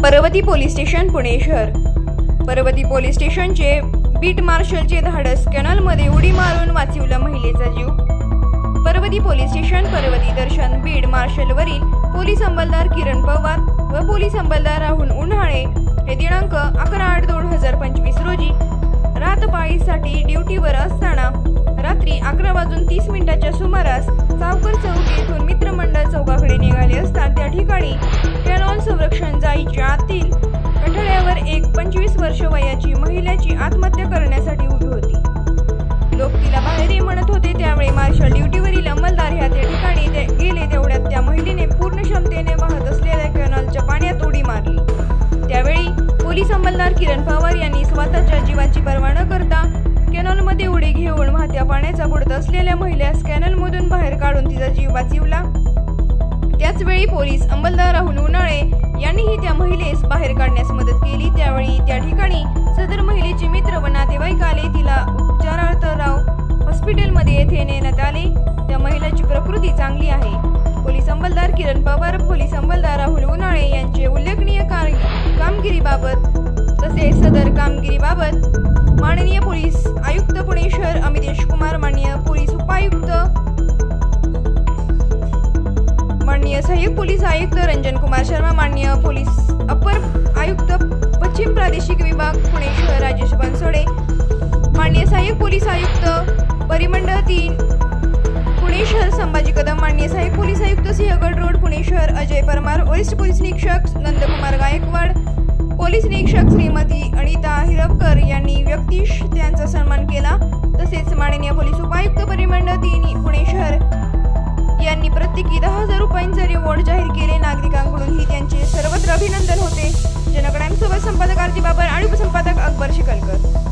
Parvati police station Pune शहर। Parvati police स्टेशनचे bit मार्शलचे धाडस, कॅनलमध्ये उडी मारून वाचवला महिलेचा जीव। पर्वती पोलीस स्टेशन, पर्वती दर्शन बीड मार्शलवरील पोलीस अंमलदार किरण पवार व पोलीस अंमलदार राहुल उन्हाळे हे दिनांक 11/8/2025 रोजी रातपाळीसाठी ड्युटीवर असताना रात्री 11:30 सुमारास सावकर चौक येथून मित्रमंडळ चौकाकडे निघाले असता त्या ठिकाणी कॅनॉल संरक्षण जाळीच्या आतील कठड्यावर एक 25 वर्ष वयाची महिलेची आत्महत्या करण्यासाठी उभी होती। लोक तिला बाहेर ये म्हणत होते। त्यावेळी मार्शल ड्युटीवरील अंमलदार ह्या त्या ठिकाणी गेले तेवढ्यात त्या महिलेने पूर्ण क्षमतेने वाहत असलेल्या कॅनॉलच्या पाण्यात उडी मारली। त्यावेळी पोलीस अंमलदार किरण पवार यांनी स्वतःच्या जीवाची पर्वा न करता कॅनॉलमध्ये उडी घेऊन वाहत्या पाण्याचा बुडत असलेल्या महिलेस कॅनलमधून बाहेर काढून तिचा जीव वाचविला। त्याचवेळी पोलीस अंमलदार राहुल उन्हाळे यांनीही त्या महिलेस बाहेर काढण्यास मदत केली। त्यावेळी त्या ठिकाणी सदर महिलेचे मित्र व नातेवाईक आले। तिला उपचारार्थ हॉस्पिटलमध्ये येथे नेण्यात आले। त्या महिलेची प्रकृती चांगली आहे। पोलीस अंमलदार किरण पवार, पोलीस अंमलदार राहुल उन्हाळे यांचे उल्लेखनीय कामगिरीबाबत तसेच सदर कामगिरीबाबत माननीय पोलीस आयुक्त पुणे शहर अमितेश कुमार, माननीय पोलीस उपायुक्त, माननीय सहाय्यक पोलीस आयुक्त रंजन कुमार शर्मा, माननीय पोलीस अपर आयुक्त पश्चिम प्रादेशिक विभाग पुणे शहर राजेश बनसोडे, माननीय सहाय्यक पोलीस आयुक्त परिमंडळ 3 पुणे शहर संभाजी कदम, माननीय सहाय्यक पोलीस आयुक्त सिंहगड रोड पुणे शहर अजय परमार, वरिष्ठ पोलीस निरीक्षक नंदकुमार गायकवाड, पोलीस निरीक्षक श्रीमती अनिता हिरवकर यांनी व्यक्तिश त्यांचा सन्मान केला। तसेच माननीय पोलीस उपायुक्त परिमंडळ 3 पुणे शहर यांनी प्रत्येकी 10,000 रुपयांचे रिवॉर्ड जाहीर केले। नागरिकांकडूनही त्यांचे सर्वत्र अभिनंदन होते। जनकरांसोबत संपादक आरती बाबर आणि उपसंपादक अकबर शिकलकर।